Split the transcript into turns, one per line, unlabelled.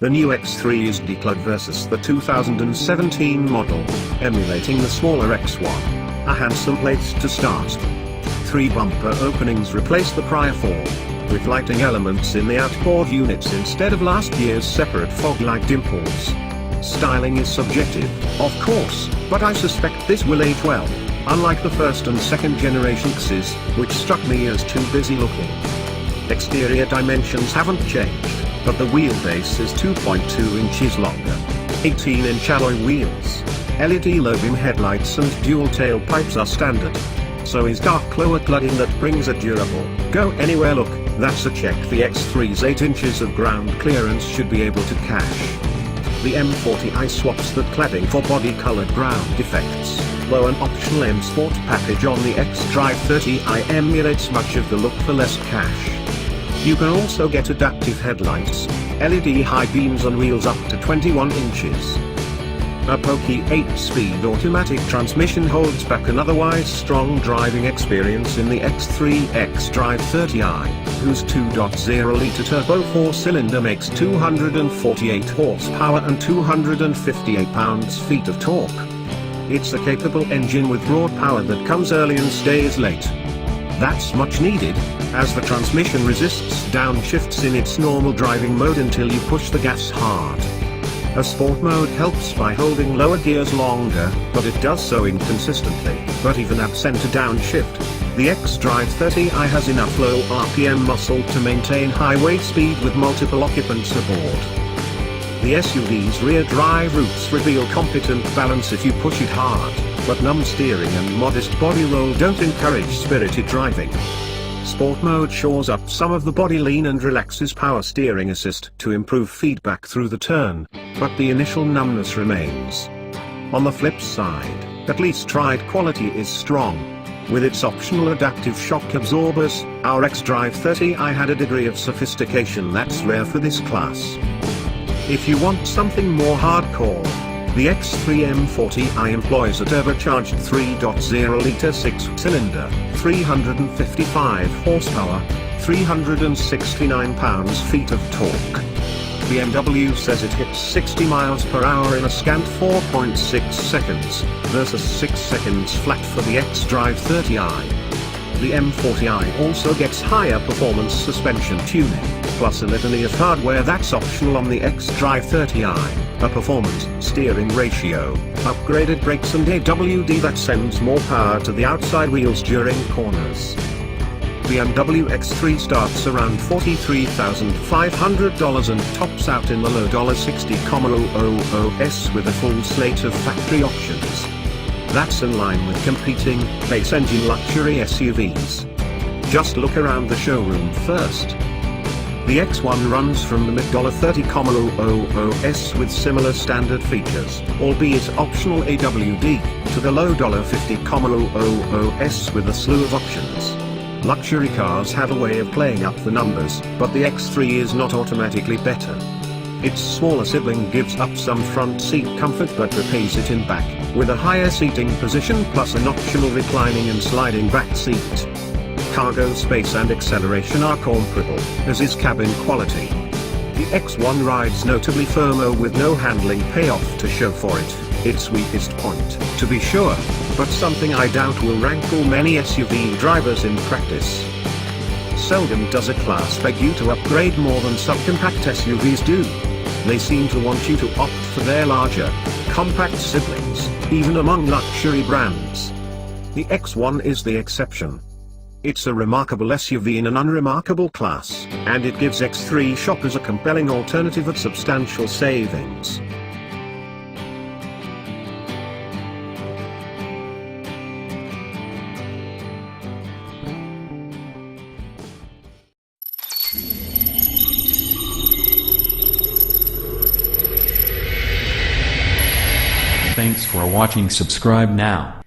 The new X3 is declared versus the 2017 model, emulating the smaller X1. A handsome place to start. 3 bumper openings replace the prior 4, with lighting elements in the outboard units instead of last year's separate fog-light dimples. Styling is subjective, of course, but I suspect this will age well, unlike the first and second generation X's, which struck me as too busy looking. Exterior dimensions haven't changed, but the wheelbase is 2.2 inches longer. 18-inch alloy wheels, LED low-beam headlights and dual tailpipes are standard. So is dark lower cladding that brings a durable, go-anywhere look. That's a check the X3's 8 inches of ground clearance should be able to cash. The M40i swaps that cladding for body-colored ground effects, though an optional M Sport package on the X-Drive 30i emulates much of the look for less cash. You can also get adaptive headlights, LED high beams on wheels up to 21 inches. A pokey 8-speed automatic transmission holds back an otherwise strong driving experience in the X3 X-Drive 30i, whose 2.0-litre turbo 4-cylinder makes 248 horsepower and 258 pounds-feet of torque. It's a capable engine with broad power that comes early and stays late. That's much needed, as the transmission resists downshifts in its normal driving mode until you push the gas hard. A sport mode helps by holding lower gears longer, but it does so inconsistently. But even absent a downshift, the X-Drive 30i has enough low RPM muscle to maintain high weight speed with multiple occupants aboard. The SUV's rear drive roots reveal competent balance if you push it hard, but numb steering and modest body roll don't encourage spirited driving. Sport mode shores up some of the body lean and relaxes power steering assist to improve feedback through the turn, but the initial numbness remains. On the flip side, at least ride quality is strong. With its optional adaptive shock absorbers, our X-Drive 30i had a degree of sophistication that's rare for this class. If you want something more hardcore, the X3 M40i employs a turbocharged 3.0-litre 6-cylinder, 355 horsepower, 369 pounds-feet of torque. BMW says it hits 60 miles per hour in a scant 4.6 seconds, versus 6 seconds flat for the X-Drive 30i. The M40i also gets higher performance suspension tuning, plus a litany of hardware that's optional on the X-Drive 30i, a performance steering ratio, upgraded brakes and AWD that sends more power to the outside wheels during corners. BMW X3 starts around $43,500 and tops out in the low $60,000s with a full slate of factory options. That's in line with competing, base engine luxury SUVs. Just look around the showroom first. The X1 runs from the mid-$30,000s with similar standard features, albeit optional AWD, to the low $50,000s with a slew of options. Luxury cars have a way of playing up the numbers, but the X3 is not automatically better. Its smaller sibling gives up some front seat comfort but repays it in back, with a higher seating position plus an optional reclining and sliding back seat. Cargo space and acceleration are comparable, as is cabin quality. The X1 rides notably firmer with no handling payoff to show for it, its weakest point, to be sure, but something I doubt will rankle many SUV drivers in practice. Seldom does a class beg you to upgrade more than subcompact SUVs do. They seem to want you to opt for their larger, compact siblings, even among luxury brands. The X1 is the exception. It's a remarkable SUV in an unremarkable class, and it gives X3 shoppers a compelling alternative at substantial savings.
Thanks for watching. Subscribe now.